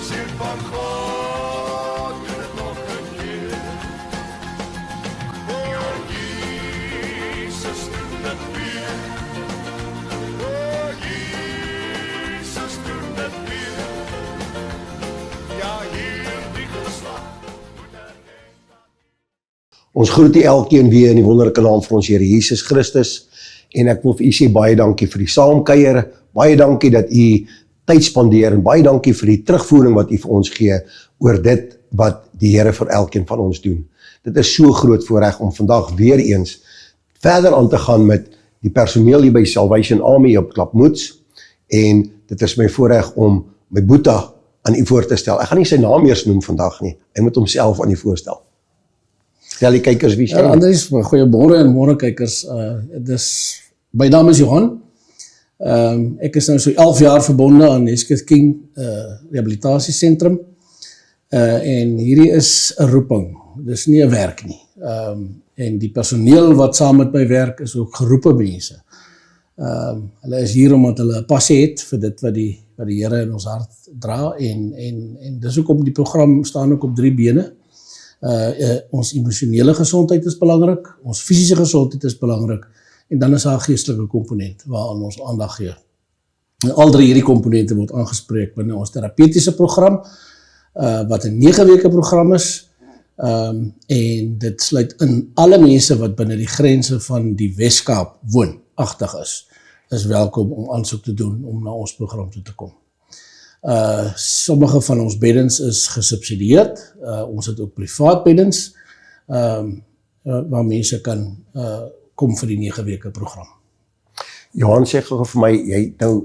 Sien van God, doen het nog een keer. Oh, Jesus, doen het weer. Oh, Jesus, doen het weer. Ja, hier die geslag moet Ons groet u elkeen weer in die wonderlike naam van ons Here Jesus Christus. En ek wil vir u sê baie dankie vir die saamkuier. Baie dankie dat u tyd spandeer en baie dankie vir die terugvoering wat u vir ons gee oor dit wat die Here vir elkeen van ons doen. Dit is so groot voorreg om vandag weer eens verder aan te gaan met die personeel hier by Salvation Army op Klapmuts. En dit is my voorreg om my Boeta aan u voor te stel. Ek gaan nie sy naam eers noem vandag nie. Hy moet homself aan u voorstel. Stel die kykers wie stem. Andries, goeiemôre en môre kykers. My naam is Johan. Ek is nou so 11 jaar verbonde aan Hesketh King Rehabilitasiesentrum. En hierdie is 'n roeping. Dis nie 'n werk nie. En die personeel wat saam met my werk is ook geroepe mense. Hulle is hier omdat hulle 'n passie het vir dit wat die Here in ons hart dra en dis hoekom die program staan ook op 3 bene. Ons emosionele gesondheid is belangrik, ons fisiese gesondheid is belangrik en dan is daar 'n geestelike komponent waaraan ons aandag gee. En al 3 hierdie komponente word aangespreek binne ons terapeutiese program wat 'n 9 weke program is en dit sluit in alle mense wat binne die grense van die Wes-Kaap woonagtig is welkom om aansoek te doen om na ons program toe te kom. Sommige van ons beddens is gesubsidieerd, ons het ook privaat beddens waar mense kan kom vir die 9 weke program. Johan sê gou vir my,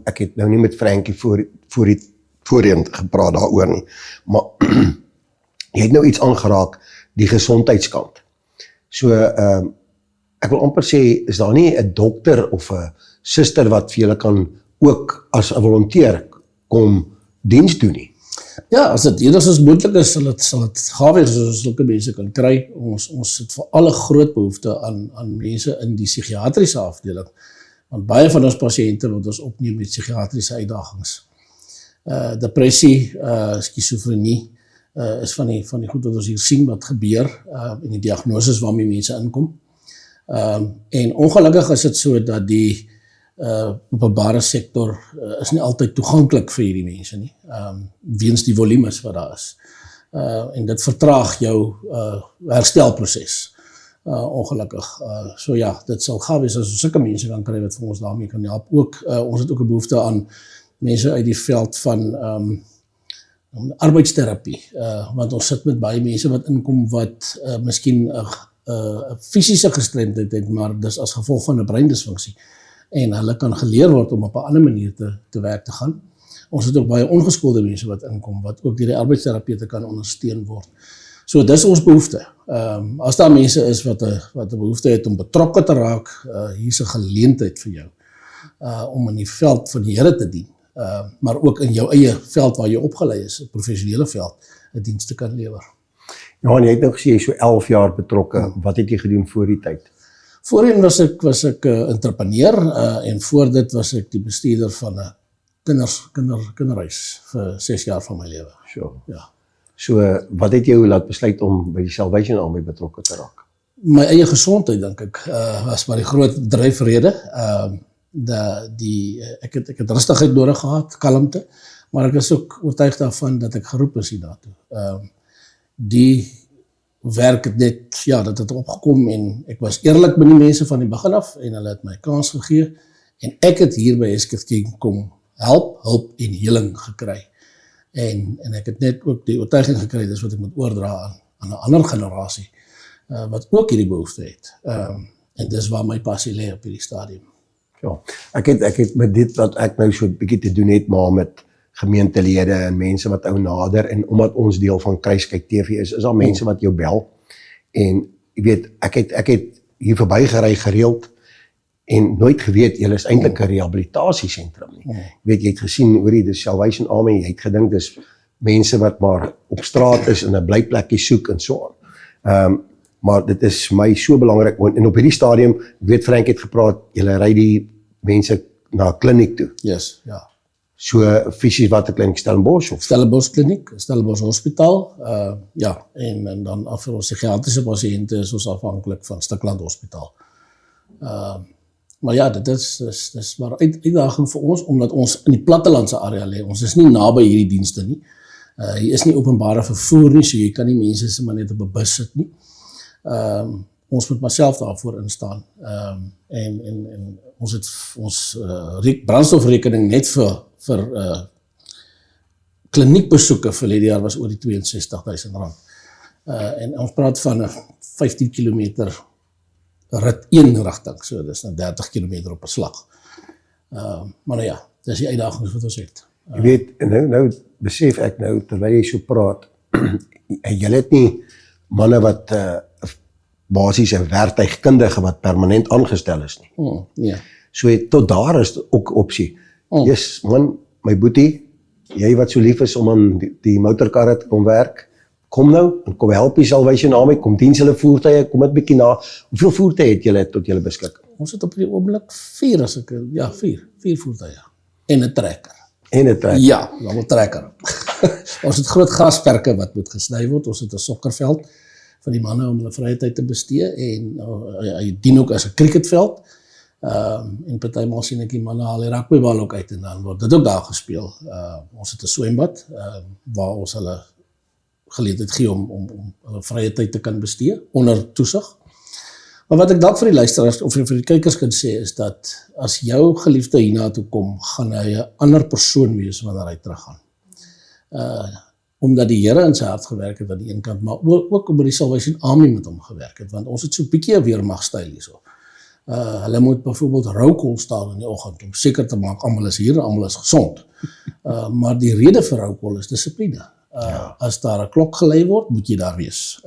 ek het nou nie met Frankie voorheen gepraat daaroor nie, maar jy het nou iets aangeraak, die gesondheidskant. So, ek wil amper sê, is daar nie 'n dokter of 'n suster wat vir julle kan ook as 'n volonteer kom diens doen nie? Ja, as dit enigstens moontlik is, sal dit gaaf wees as ons sulke mense kan kry. Ons het vir alle groot behoefte aan mense in die psigiatriese afdeling, want baie van ons pasiënte wat ons opneem met psigiatriese uitdagings. Depressie, skizofrenie, is van die goed wat ons hier sien wat gebeur en die diagnoses waarmee mense inkom. En ongelukkig is dit so dat die openbare sektor is nie altyd toeganklik vir hierdie mense nie, weens die volumes wat daar is. En dit vertraag jou herstelproses, ongelukkig. So ja, dit sal gaaf wees as ons sulke mense kan kry wat vir ons daarmee kan help. Ook, ons het ook 'n behoefte aan mense uit die veld van arbeidsterapie, want ons sit met baie mense wat inkom wat miskien 'n fisiese gestremdheid het, maar dis as gevolg van 'n breindisfunksie. En hulle kan geleer word om op 'n ander manier te werk te gaan. Ons het ook baie ongeskoolde mense wat inkom, wat ook deur die arbeidsterapeute kan ondersteun word. So dis ons behoefte. As daar mense is wat 'n behoefte het om betrokke te raak, hier is 'n geleentheid vir jou, om in die veld van die Here te dien, maar ook in jou eie veld waar jy opgelei is, 'n professionele veld, 'n diens te kan lewer. Johan, jy het nou gesê, jy is so 11 jaar betrokke. Wat het jy gedoen voor die tyd? Voorheen was ek entrepreneur en voor dit was ek die bestuurder van 'n kinderhuis vir 6 jaar van my lewe. Sure. Ja. So, wat het jou laat besluit om by die Salvation Army betrokke te raak? My eie gesondheid, dink ek, was maar die groot dryfrede. Ek het rustigheid nodig gehad, kalmte, maar ek is ook oortuig daarvan dat ek geroep is hier daartoe. Die werk het net, dat het opgekom en ek was eerlik met die mense van die begin af en hulle het my kans gegee en ek het hier by Hesketh King kom hulp en heling gekry en ek het net ook die oortuiging gekry, dis wat ek moet oordra aan 'n ander generasie wat ook hierdie behoefte het en dis waar my passie lê op hierdie stadium. Ja, ek het met dit wat ek nou so 'n bietjie te doen het, maar met gemeentelede en mense wat ou nader en omdat ons deel van Kruiskyk TV is daar mense wat jou bel en jy weet, ek het hier verby gery gereeld en nooit geweet, julle is eintlik 'n rehabilitasiesentrum nie. Jy weet, jy het gesien oor die Salvation Army, jy het gedink dis mense wat maar op straat is en 'n blyplekkie soek en so aan. Maar dit is my so belangrik en op hierdie stadium, ek weet Frank het gepraat, julle ry die mense na 'n kliniek toe. Yes, ja. So fisies wat 'n kliniek Stellenbosch of Stellenbosch kliniek, Stellenbosch hospitaal, ja, en dan vir ons psigiatriese pasiënte is ons afhanklik van Stikland hospitaal. Maar ja, dit is maar uitdaging vir ons, omdat ons in die plattelandse area lê. Ons is nie naby hierdie dienste nie. Hier is nie openbare vervoer nie, so jy kan nie mense sommer net op 'n bus sit nie. Ons moet maar self daarvoor instaan. En ons het ons brandstofrekening net vir kliniekbesoeke vir die jaar was oor die R62,000. En ons praat van 'n 15 kilometer rit een rigting, so dis nou 30 kilometer op 'n slag. Maar nou ja, dis die uitdagings wat ons het. Jy weet, nou besef ek nou, terwyl jy so praat, jy het nie manne wat basies 'n werktuigkundige wat permanent aangestel is nie. Ja. So tot daar is ook opsie. Yes, man, my boetie, jy wat so lief is om aan die motorkarre te kom werk, kom nou, en kom help jy Salvation Army, kom diens hulle voertuie, kom dit bietjie na. Hoeveel voertuie het julle tot julle beskikking? Ons het op die oomblik 4 as ek, ja, 4 voertuie. En 'n trekker. En 'n trekker. Ja, dan 'n trekker. Ons het groot grasperke wat moet gesny word. Ons het 'n sokkerveld vir die manne om hulle vrye tyd te bestee en hy dien ook as 'n cricketveld. En partymal sien ek die manne haal die rugbybal ook uit en dan word dit ook daar gespeel. Ons het 'n swembad waar ons hulle geleentheid gee om hulle vrye tyd te kan bestee onder toesig. Maar wat ek dalk vir die luisteraars of vir die kykers kan sê is dat as jou geliefde hiernatoe kom, gaan hy 'n ander persoon wees wanneer hy teruggaan. Omdat die Here in sy hart gewerk het aan die een kant, maar ook omdat die Salvation Army met hom gewerk het, want ons het so 'n bietjie 'n weermagstyl hierso. Hulle moet byvoorbeeld roukol staan in die oggend om seker te maak almal is hier, almal is gesond. Maar die rede vir roukol is dissipline. As daar 'n klok gelei word, moet jy daar wees.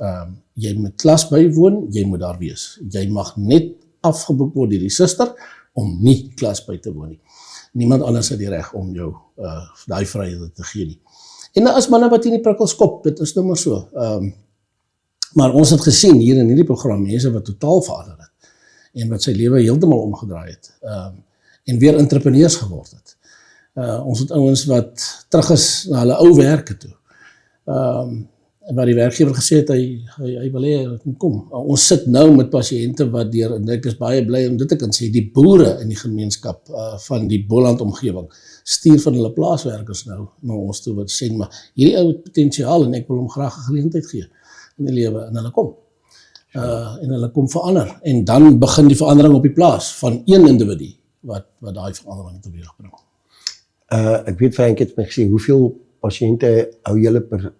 Jy moet klas bywoon, jy moet daar wees. Jy mag net afgeboek word deur die suster om nie klas by te woon nie. Niemand anders het die reg om jou daai vryheid te gee nie. En daar is manne wat in die prikkels kop, dit is nou maar so. Maar ons het gesien hier in hierdie program mense wat totaal verander het en wat sy lewe heeltemal omgedraai het en weer entrepreneurs geword het. Ons het ouens wat terug is na hulle ou werke toe. Waar die werkgewer gesê het hy wil hê hy moet kom. Ons sit nou met pasiënte wat deur, en ek is baie bly om dit te kan sê, die boere in die gemeenskap van die Boland omgewing stuur van hulle plaaswerkers nou na ons toe wat sê, maar hierdie ou het potensiaal en ek wil hom graag 'n geleentheid gee in die lewe, en hulle kom. En hulle kom verander, en dan begin die verandering op die plaas van een individu wat daai verandering teweeg bring. Ek weet Frank het my gesê, hoeveel pasiënte hou julle per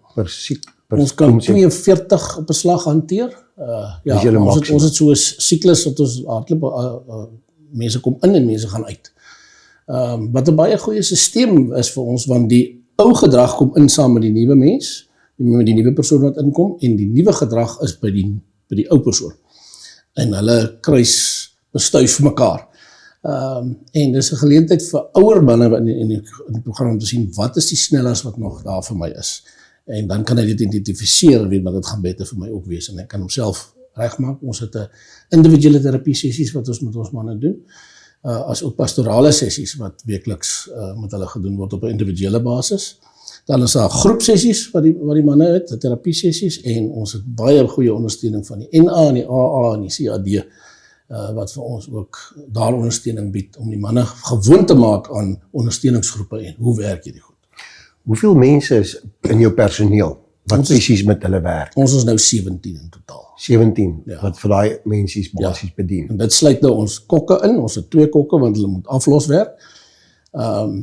ons kan 42 op 'n slag hanteer. Ja, ons het so 'n siklus dat ons hardloop, mense kom in en mense gaan uit. Wat 'n baie goeie stelsel is vir ons, want die ou gedrag kom in saam met die nuwe mens, met die nuwe persoon wat inkom, en die nuwe gedrag is by die ou persoon. En hulle kruis bestuif vir mekaar. En dis 'n geleentheid vir ouer manne in die program om te sien wat is die snellers wat nog daar vir my is. En dan kan hy dit identifiseer en weet, maar dit gaan beter vir my ook wees, en ek kan homself regmaak. Ons het 'n individuele terapie sessies wat ons met ons manne doen, as ook pastorale sessies wat weekliks met hulle gedoen word op 'n individuele basis. Dan is daar groepsessies wat die manne het, terapie sessies, en ons het baie goeie ondersteuning van die NA en die AA en die CAD, wat vir ons ook daar ondersteuning bied om die manne gewoon te maak aan ondersteuningsgroepe en hoe werk hierdie goed. Hoeveel mense is in jou personeel wat spesies met hulle werk? Ons is nou 17 in totaal. 17 wat vir daai mensies basies bedien. En dit sluit nou ons kokke in. Ons het 2 kokke want hulle moet aflos werk.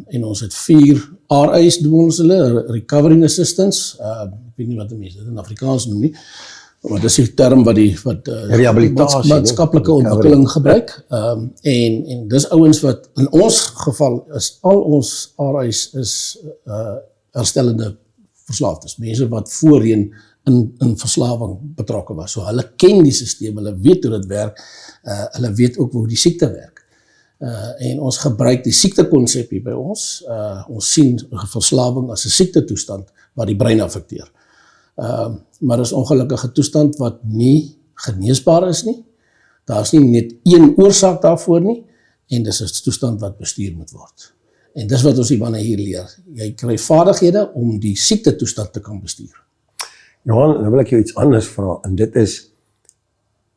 En ons het 4 RA's doen ons hulle, recovering assistants. Ek weet nie wat die mense dit in Afrikaans noem nie. Maar dis die term wat rehabilitasie, maatskaplike ontwikkeling gebruik. En dis ouens wat in ons geval is, al ons RA's is herstellende verslaafdes. Mense wat voorheen in verslawing betrokke was. So hulle ken die stelsel, hulle weet hoe dit werk, hulle weet ook hoe die siekte werk. En ons gebruik die siektekonsep hier by ons. Ons sien verslawing as 'n siektetoestand wat die brein affekteer. Maar is 'n ongelukkige toestand wat nie geneesbaar is nie. Daar is nie net een oorsaak daarvoor nie, en dis 'n toestand wat bestuur moet word. En dis wat ons die manne hier leer. Jy kry vaardighede om die siektetoestand te kan bestuur. Johan, nou wil ek jou iets anders vra, en dit is,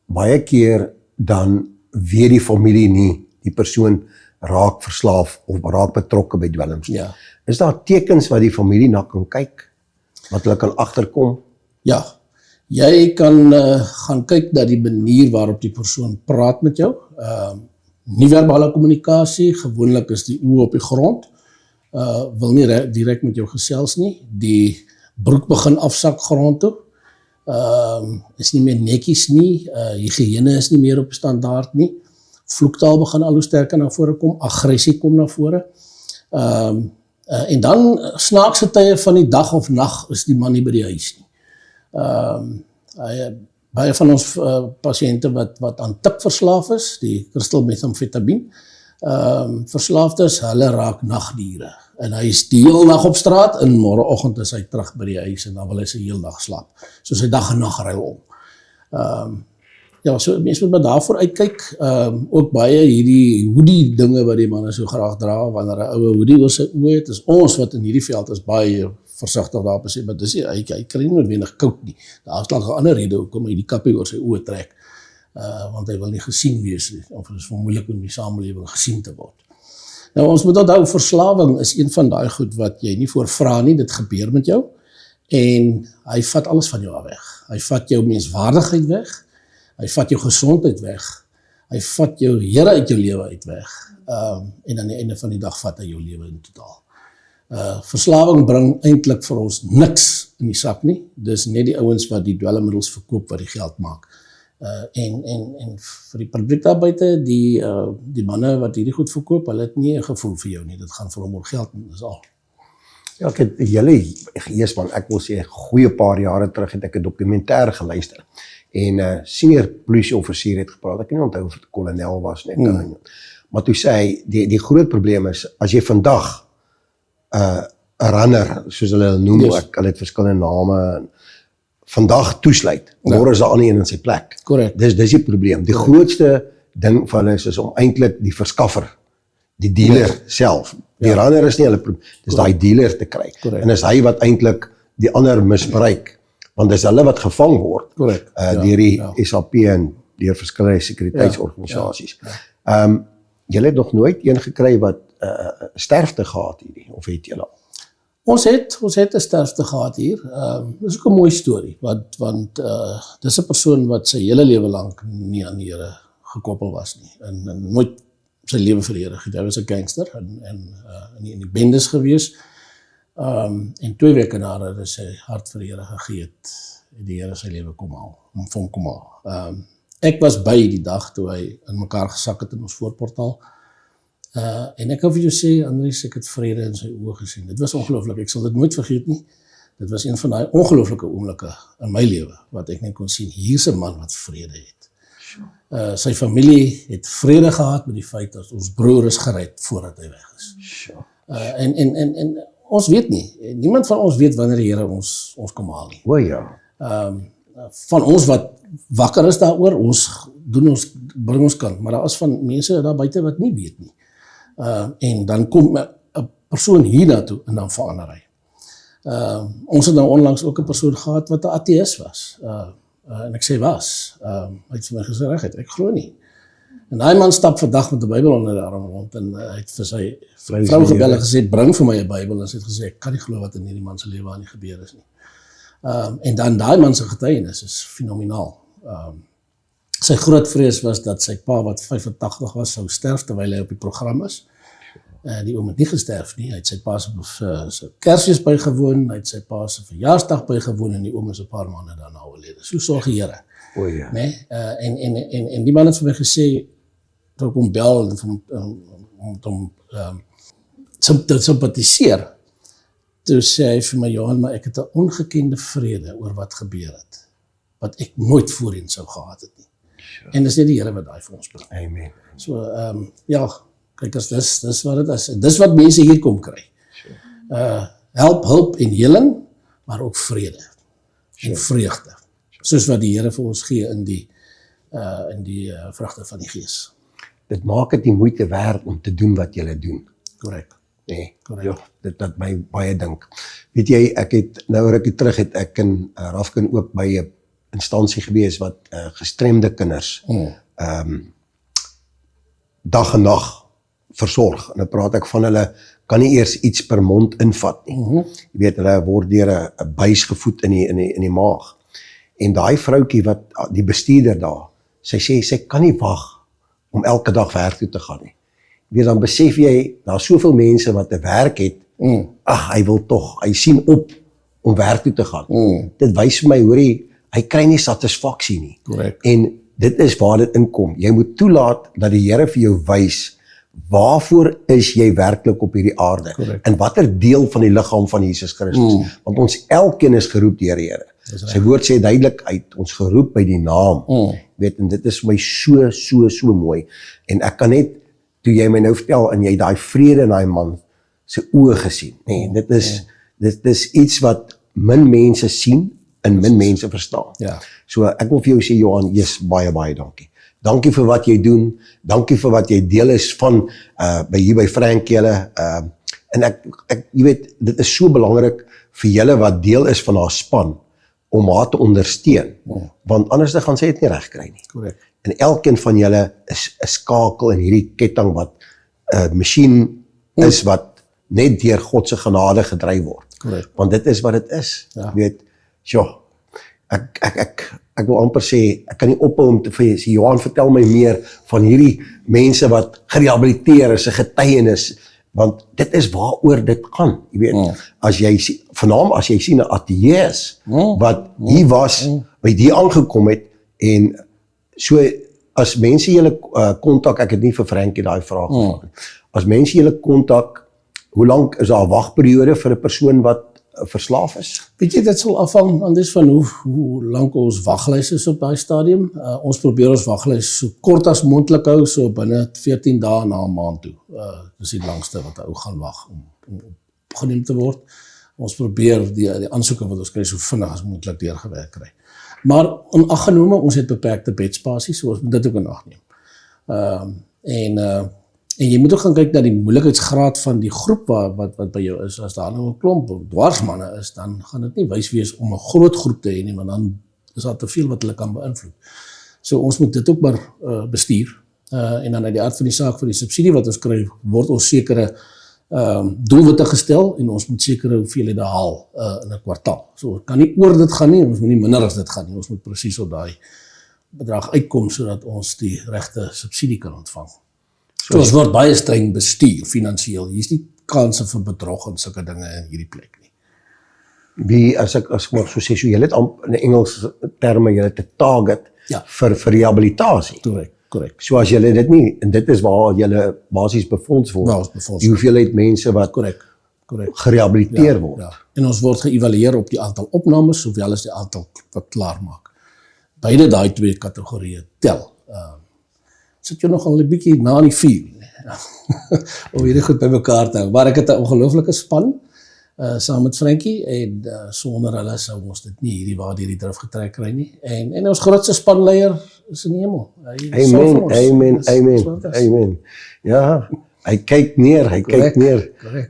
baie keer dan weet die familie nie, die persoon raak verslaaf of raak betrokke by dwelms. Ja. Is daar tekens wat die familie na kan kyk, wat hulle kan agterkom? Ja, jy kan gaan kyk na die manier waarop die persoon praat met jou. Nie-verbale kommunikasie, gewoonlik is die oë op die grond, wil nie direk met jou gesels nie. Die broek begin afsak grond toe, is nie meer netjies nie, higiëne is nie meer op standaard nie, vloektaal begin al hoe sterker na vore kom, aggressie kom na vore, en dan snaakse tye van die dag of nag is die man nie by die huis nie. Baie van ons pasiënte wat aan tik verslaaf is, die crystal methamphetamine, verslaafdes, hulle raak nagdiere. En hy is die hele dag op straat en môreoggend is hy terug by die huis en dan wil hy sy heel dag slaap. So sy dag en nag ruil om. Ja, so mense moet maar daarvoor uitkyk. Ook baie hierdie hoodie dinge wat die manne so graag dra, wanneer 'n oue hoodie oor sy oë het, is ons wat in hierdie veld is baie versigtig daarop sê, maar dis hy kry nie noodwendig koud nie. Daar is dalk 'n ander rede hoekom hy die kappie oor sy oë trek. Want hy wil nie gesien wees nie, of dit is moeilik om in die samelewing gesien te word. Nou ons moet onthou, verslawing is een van daai goed wat jy nie voor vra nie, dit gebeur met jou, en hy vat alles van jou af weg. Hy vat jou menswaardigheid weg, hy vat jou gesondheid weg, hy vat jou Here uit jou lewe uit weg, en aan die einde van die dag vat hy jou lewe in totaal. Verslawing bring eintlik vir ons niks in die sak nie, dis net die ouens wat die dwelmmiddels verkoop wat die geld maak. En vir die publiek daar buite, die manne wat hierdie goed verkoop, hulle het nie 'n gevoel vir jou nie, dit gaan vir hom oor geld, dis al. Ja, ek het julle geesman, ek wil sê, 'n goeie paar jare terug het ek 'n dokumentêr geluister, en senior polisieoffisier het gepraat, ek kan nie onthou of het 'n kolonel was nie, maar toe sê hy, die groot probleem is, as jy vandag 'n runner, soos hulle noem, Yes. hulle het verskillende name, vandag toesluit, môre is daar ander een in sy plek. Correct. Dis die probleem. Die grootste ding van hulle is om eintlik die verskaffer, die dealer self. Die runner is nie hulle probleem, dis daai dealer te kry. Correct. En is hy wat eintlik die ander misbruik, want dis hulle wat gevang word Correct. deur die SAP en deur verskillende sekuriteitsorganisasies. Julle het nog nooit een gekry wat sterfte gehad hierdie, of het julle al? Ons het 'n sterfte gehad hier. Dis ook 'n mooi storie, want dis 'n persoon wat sy hele lewe lank nie aan die Here gekoppel was nie, en nooit sy lewe vir die Here gegee. Hy was 'n gangster en in die bendes gewees. En 2 weke nadat hy sy hart vir die Here gegee het die Here sy lewe kom haal, om vir hom kom haal. Ek was by die dag toe hy in mekaar gesak het in ons voorportaal. En ek kan vir jou sê, Andries, ek het vrede in sy oë gesien. Dit was ongelooflik, ek sal dit nooit vergeet nie. Dit was een van daai ongelooflike oomblikke in my lewe, wat ek net kon sien, hier's 'n man wat vrede het. Sy familie het vrede gehad met die feit dat ons broer is gered voordat hy weg is. En ons weet nie, niemand van ons weet wanneer die Here ons kom haal nie. O ja. Van ons wat wakker is daaroor, ons bring ons kant, maar daar is van mense daar buite wat nie weet nie. En dan kom 'n persoon hiernatoe en dan verander hy. Ons het nou onlangs ook 'n persoon gehad wat 'n ateïs was. En ek sê was. Hy het vir my gesê, regtig, ek glo nie. En daai man stap vandag met 'n Bybel onder die arm rond en hy het vir sy vrou gebel en gesê, bring vir my 'n Bybel, en sy het gesê, ek kan nie glo wat in hierdie man se lewe aan die gebeur is nie. En dan daai man se getuienis is fenomenaal. Sy groot vrees was dat sy pa wat 85 was sou sterf terwyl hy op die program is. Die oom het nie gesterf nie, hy het sy pa se Kersfees bygewoon, hy het sy pa se verjaarsdag bygewoon en die oom is 'n paar maande daarna oorlede. So sorg die Here. O ja. Nee, en die man het vir my gesê, toe ek hom bel om te sympathiseer, toe sê hy vir my, Johan, maar ek het 'n ongekende vrede oor wat gebeur het, wat ek nooit voorheen sou gehad het nie. En dis net die Here wat daai vir ons bring. Amen. So, ja, kyk, as dis wat dit is. Dis wat mense hier kom kry. Hulp en heling, maar ook vrede en vreugde. Soos wat die Here vir ons gee in die vrugte van die Gees. Dit maak dit nie moeite werd om te doen wat jy doen. Korrek. Nee, Correct. ja, dit laat my baie dink. Weet jy, ek het nou rukkie terug het ek in Rafkin ook by 'n instansie gewees wat gestremde kinders dag en nag versorg. En dan praat ek van hulle kan nie eers iets per mond invat nie. Jy weet, hulle word deur 'n buis gevoed in die maag. En daai vroutjie wat die bestuurder daar, sy sê sy kan nie wag om elke dag werk toe te gaan nie. Jy weet, dan besef jy, daar is soveel mense wat 'n werk het, hy wil tog, hy sien op om werk toe te gaan. Dit wys vir my, hoorie, hy kry nie satisfaksie nie. Correct. En dit is waar dit inkom. Jy moet toelaat dat die Here vir jou wys, waarvoor is jy werklik op hierdie aarde? Correct. En watter deel van die liggaam van Jesus Christus? Want ons elkeen is geroep deur die Here. Sy woord sê duidelik uit, ons geroep by die naam. Weet, en dit is vir my so mooi. En ek kan net, toe jy my nou vertel, en jy daai vrede in daai man se oë gesien. Nee, dit is iets wat min mense sien en min mense verstaan. Ja. So ek wil vir jou sê, Johan, jy's baie dankie. Dankie vir wat jy doen, dankie vir wat jy deel is van hier by Frankie hulle. En ek jy weet, dit is so belangrik vir julle wat deel is van haar span om haar te ondersteun. Want anders gaan sy dit nie reg kry nie. Correct. En elkeen van julle is 'n skakel in hierdie ketting wat 'n masjien is wat net deur God se genade gedryf word. Correct. Want dit is wat dit is. Ja. Jy weet, ek wil amper sê, ek kan nie ophou om te vir sê, Johan, vertel my meer van hierdie mense wat gerehabiliteer is, 'n getuienis, want dit is waaroor dit gaan. Jy weet, as jy vanaand as jy sien 'n ateïs wat hier was, by die aangekom het en so as mense julle kontak, ek het nie vir Frankie daai vraag gevra nie. As mense julle kontak, hoe lank is daar 'n wagperiode vir 'n persoon wat verslaaf is? Weet jy, dit sal afhang aan dis van hoe lank ons waglys is op daai stadium. Ons probeer ons waglys so kort as moontlik hou, so binne 14 dae na 'n maand toe. Dis die langste wat 'n ou gaan wag om opgeneem te word. Ons probeer die aansoeke wat ons kry so vinnig as moontlik deurgewerk kry. Maar onaggenome, ons het beperkte bedspasies, so ons moet dit ook in ag neem. En jy moet ook gaan kyk na die moeilikheidsgraad van die groep wat by jou is. As daar nou 'n klomp dwarsmanne is, dan gaan dit nie wys wees om 'n groot groep te hê nie, want dan is daar te veel wat hulle kan beïnvloed. So ons moet dit ook maar bestuur. En dan uit die aard van die saak vir die subsidie wat ons kry, word ons sekere doelwitte gestel en ons moet sekere hoeveelhede haal in 'n kwartaal. So kan nie oor dit gaan nie, ons moet nie minder as dit gaan nie. Ons moet presies op daai bedrag uitkom sodat ons die regte subsidie kan ontvang. So ons word baie streng bestuur finansiëel. Hier's nie kanse vir bedrog en sulke dinge in hierdie plek nie. Wie as ek maar so sê, so jy het in Engels terme jy het 'n target vir rehabilitasie. Korrek. So as jy dit nie, en dit is waar jy basies befonds word. Die hoeveelheid mense wat korrek gerehabiliteer word. Ja. En ons word geëvalueer op die aantal opnames sowel as die aantal wat klaar maak. Beide daai twee kategorieë tel. Sit jy nogal 'n bietjie na die vuur om hierdie goed bymekaar te hou. Maar ek het 'n ongelooflike span saam met Frankie en sonder hulle sou ons dit nie hierdie waar hierdie drif getrek kry nie. En ons grootste spanleier is in die hemel. Amen. Ja, hy kyk neer.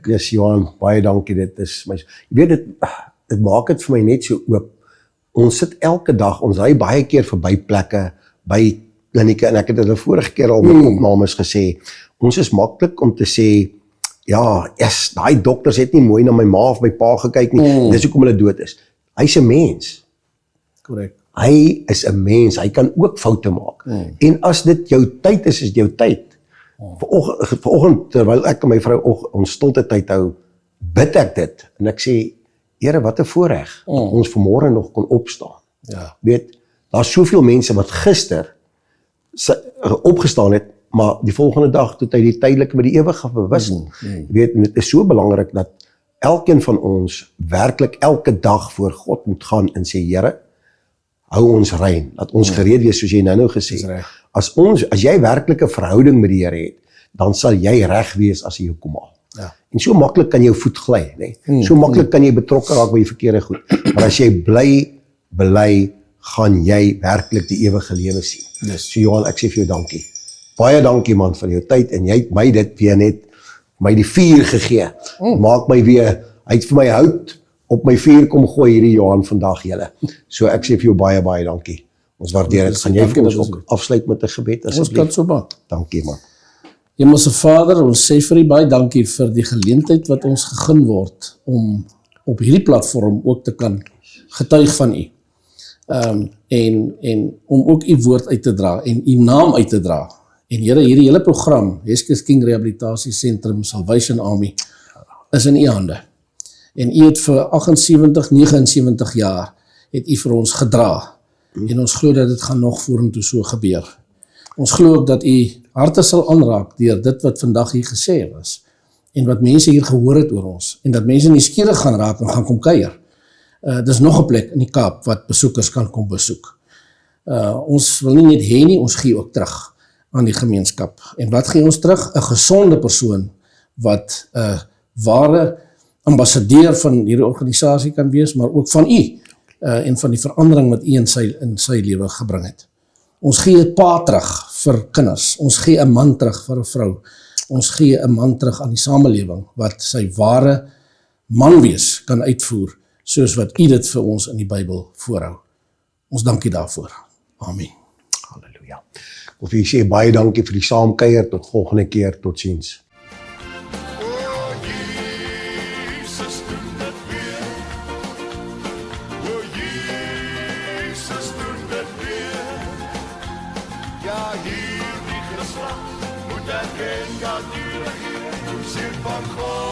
Yes, Johan, baie dankie. Dit is my, jy weet dit maak dit vir my net so oop. Ons sit elke dag, ons ry baie keer verby plekke, by klinieke, en ek het hulle vorige keer al met opnames gesê, ons is maklik om te sê, ja, daai dokters het nie mooi na my ma of my pa gekyk nie, dis hoekom hulle dood is. Hy's 'n mens. Korrek. Hy is 'n mens, hy kan ook foute maak. En as dit jou tyd is jou tyd. Vanoggend, terwyl ek en my vrou ons stilte tyd hou, bid ek dit, en ek sê, Here, wat 'n voorreg, dat ons vanmôre nog kon opstaan. Ja. Weet, daar's soveel mense wat gister opgestaan het, maar die volgende dag toe hy die tydelike met die ewige bewus. Weet, en dit is so belangrik dat elkeen van ons werklik elke dag voor God moet gaan en sê, Here, hou ons rein, dat ons gereed wees, soos jy nou gesê. As jy werklik 'n verhouding met die Here het, dan sal jy reg wees as hy jou kom haal. Ja. En so maklik kan jou voet gly, nee. So maklik kan jy betrokke raak by die verkeerde goed. Maar as jy bly bely, gaan jy werklik die ewige lewe sien. So Johan, ek sê vir jou dankie. Baie dankie man vir jou tyd, en jy het my dit weer net my die vuur gegee. Maak my weer, hy het vir my hout op my vuur kom gooi hierdie Johan vandag julle. So ek sê vir jou baie, baie dankie. Ons waardeer dit. Gaan jy vir ons ook afsluit met 'n gebed Ons kan asseblief? so maak. Dankie man. Hemelse Vader, ons sê vir U baie dankie vir die geleentheid wat ons gegee word om op hierdie platform ook te kan getuig van U. En om ook U woord uit te dra en U naam uit te dra. En Here, hierdie hele program, Heskes King Rehabilitasie Sentrum, Salvation Army, is in U hande. En U het vir 78, 79 jaar, het U vir ons gedra. En ons glo dat dit gaan nog vorentoe so gebeur. Ons glo ook dat U harte sal aanraak deur dit wat vandag hier gesê was. En wat mense hier gehoor het oor ons. En dat mense nuuskierig gaan raak en gaan kom kuier. Dis nog 'n plek in die Kaap wat besoekers kan kom besoek. Ons wil nie net hê nie, ons gee ook terug aan die gemeenskap. En wat gee ons terug? 'n Gesonde persoon wat 'n ware ambassadeur van hierdie organisasie kan wees, maar ook van U en van die verandering wat U in sy lewe gebring het. Ons gee 'n pa terug vir kinders. Ons gee 'n man terug vir 'n vrou. Ons gee 'n man terug aan die samelewing wat sy ware man wees kan uitvoer, soos wat U dit vir ons in die Bybel voorhou. Ons dankie daarvoor. Amen. Halleluja. Of jy sê baie dankie vir die saamkuier, tot volgende keer, totsiens. O Jesus, doen dit weer. O Jesus, doen dit weer. Ja, hierdie geslag moet erken dat U regeer, siel van God.